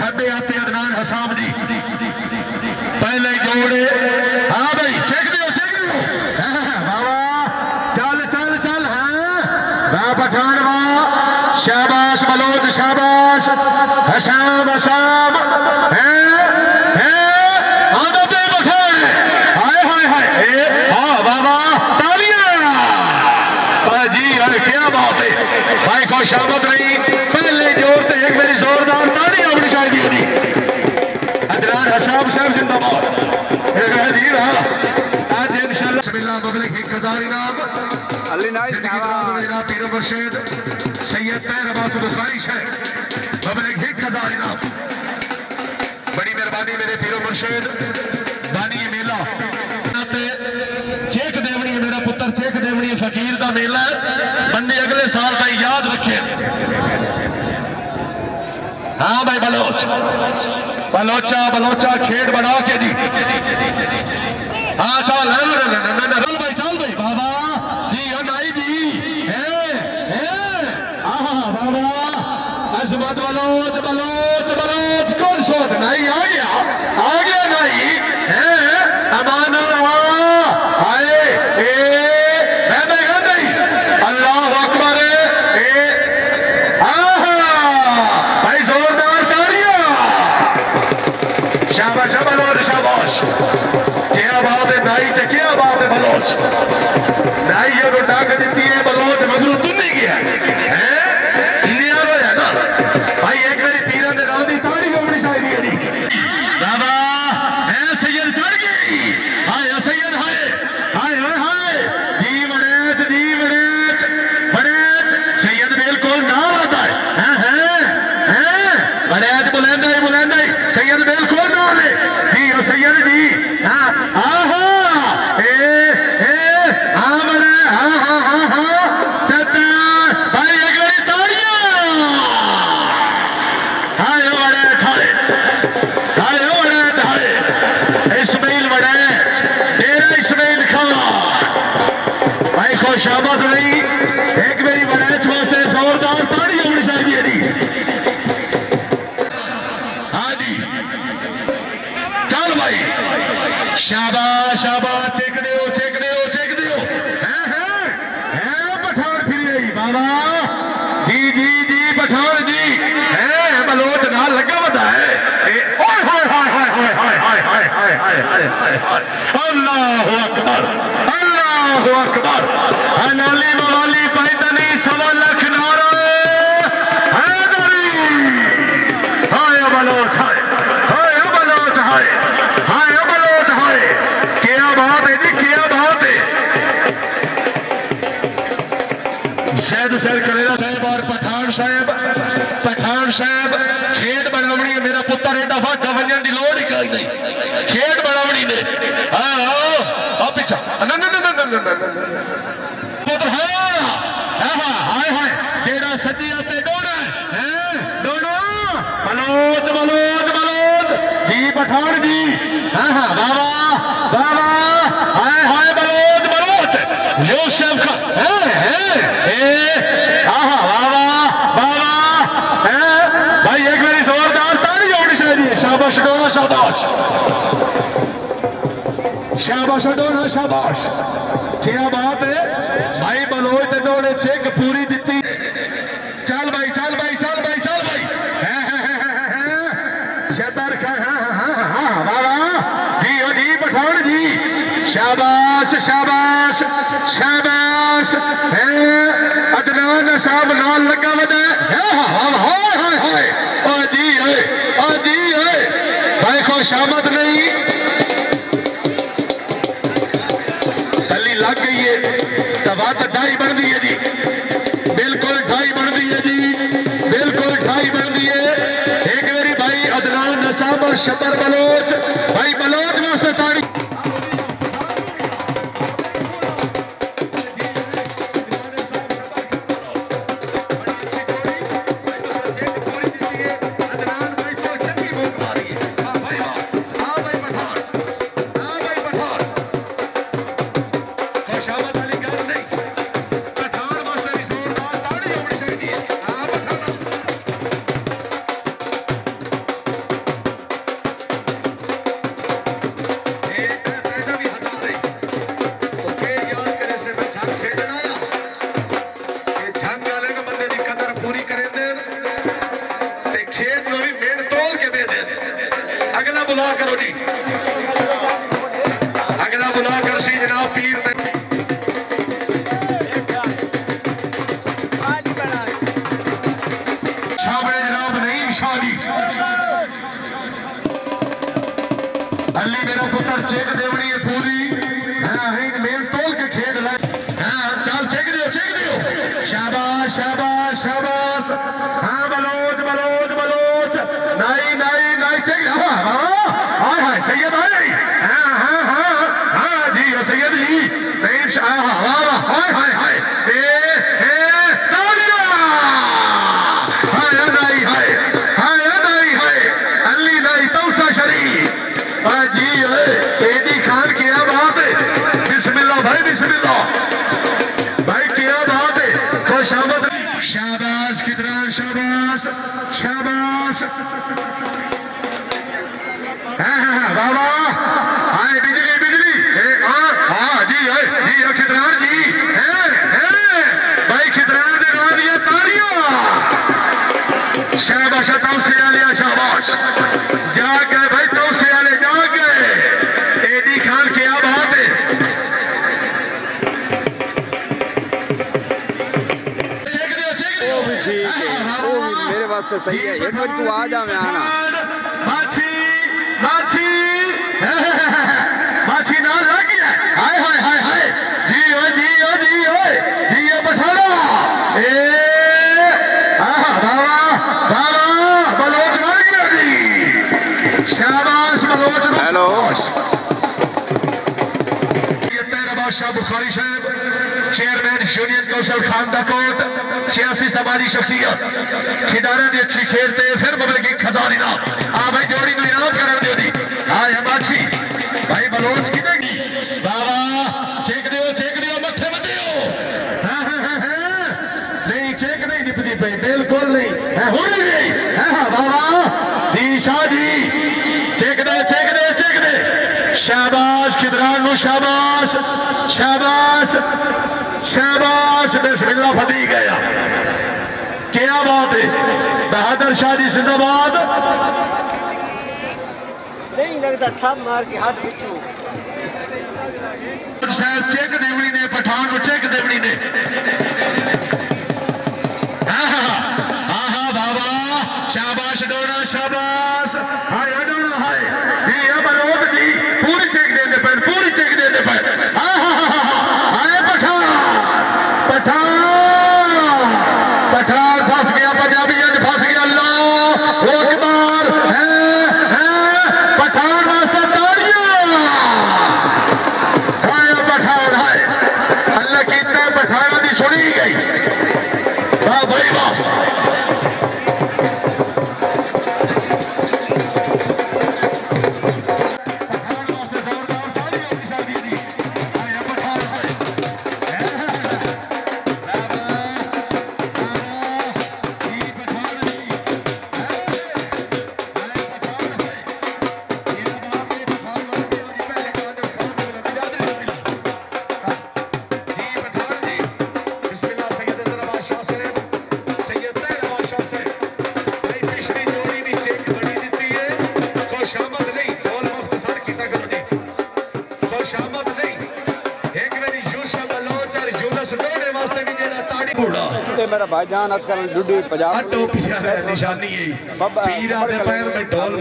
खब्बे आते अदनान हसाम जी पहले जोड़े। हाँ भाई चेक दियो बाबा चल चल चल। हाँ वाह पठान वाह शाबाश बलोच शाबाश हसाम हसाम है शामत नहीं पहले जोर से एक मेरी जोरदार ताड़ी अपनी शायदी होगी। अदनान हसाम साहब जिंदाबाद आज इंशाल्लाह बिस्मिल्लाह पब्लिक 1000 इनाम मेरा पीर मुर्शिद सैयद तैर अब्बास बुखारी शहर पब्लिक 1000 इनाम। बड़ी मेहरबानी मेरे पीर मुर्शिद बानी मेला चेक देवनी है मेरा पुत्र चेक देवनी है फकीर का मेला है बंदे अगले साल का याद रखे। हाँ भाई बलोच बलोचा बलोचा खेत बना के जी। हाँ चल भाई चल भाई बाबा जी नाई जी बाबा अजमत बलोच बलोच बलोच कौन सोच नाई आ गया नाई अमान क्या बात है नाई ते क्या बात है बलोच नाई ये तो डाक देती है बलोच मगरू तू नहीं गया है ना भाई एक मेरी पीरा ने राधी ताड़ी होनी चाहिए नहीं बाबा है सैयद चढ़ गई हाय सैयद हाय हाय हाय हाय जी बड़ेच सैयद बिल्कुल ना बताए बड़ेच बुलंदा सैयद बिल्कुल ना ले जी सैयद जी हाँ शाबाश नहीं एक मेरी बड़ैच वास्ते जोरदार ताड़ी होनी चाहिए जी। हाँ जी चल भाई शाबाश शाबाश चेक दियो पठान फिर बाबा जी जी जी पठान जी है बलोच ना लगा बता है अल्लाह अकबर हलाली मवाली पैदनी 1.25 लाख नारा हाय बलोच हाय बलोच हाय क्या बात है जी क्या बात है। शायद करेगा साहब और पठान साहब खेत बनावनी है मेरा पुत्र एडा फाटा वजन की लोड़ ही कोई नहीं खेत बनावनी ने हाँ पीछा तेरा सजी पे डोरा बलोच बलोच बलोच जी पठान जी बाबा हाय बलोच बलोच यूसुफ का भाई एक मेरी जोरदार ताड़ी होनी चाहिए। शाबाश डोरा शाबाश डोरा शाबाश क्या बात है भाई बलोच ते डोरे चेक पूरी दी चल भाई जी पठान जी शाबाश अदनान साहब नाल लगा वदा जी भाई को शामत नहीं तली लग गई है तबात ढाई बन दी है जी बिल्कुल ढाई बन दी है जी बिल्कुल ढाई बन दी है। एक मेरी भाई अदनान साहब और शबर बलोच भाई बलोच वास्ते ताड़ी बुला करो जी, अगला बुला कर सी जनाब पीर में शाबाश जनाब नईम शादी अली मेरा पुत्र चेक देवनी है पूरी मेन तोल के खेल रहा चल चेक दियो शाबाश शाबाश शाबाश हाँ बलोच बलोच बलोच नहीं नहीं नहीं चेक हाय हाय सैयद भाई हाँ हाँ हाँ हाँ जी सैयद जी नहीं हाय हाय हाय शाबाश कितना शाबाश शाबाश बाबा हाय बिजली बिजली हाँ जी है जी खिदरान जी भाई खिदरान ने गा दिया तालियां शाबाश तौसे वाले शाबाश जाग गए भाई तौसे वाले जाग गए एडी खान क्या बात है मेरे वास्ते सही है एक मिनट तू आ जा मैं आना माछी माछी माछी ना लग गया हाय हाय हाय हाय जी ओ जी ओ जी ओ जी ओ बठाड़ा ए बाबा बाबा बलोच मर गया जी शाबाश बलोच हेलो ये मेरा बादशाह बुखारी साहब चेयरमैन यूनियन कौशल खानदा कोट सियासी समाजी शख्सियत खिडारा ने अच्छी खेलते फिर मुबलक खजानी ना आ भाई जोड़ी में इनाम करा दे दी हाय हमारी भाई बलोच की देगी बाबा चेक दियो मथे में दियो नहीं चेक नहीं निपदी पे बिल्कुल नहीं है हो नहीं हां बाबा दीशा जी चेक दे शाबाश खिदरान शाबाश शाबाश शाबाश बिस्मिल्लाह फती गया क्या बात है बहादुर शाह जी जिंदाबाद नहीं लगता था मार के हाथ बिचू शायद चेक देवनी ने पठान को चेक देवनी ने हाँ बाबा शाबाश डोना शाबाश हाय डोना हाय ये बलोच दी पूरी चेक देने पर पठान फंस गया पंजाबी फंस गया अल्लाह अकबर पठान वास्ते ताड़ियां हाय पठान हाय अल्लाह कीता पठाना दी सुनी गई वाह भाई वाह मेरा भाईजान असकर डुडी पंजाब टोपी निशानी है पीरा दे पैर में ढोल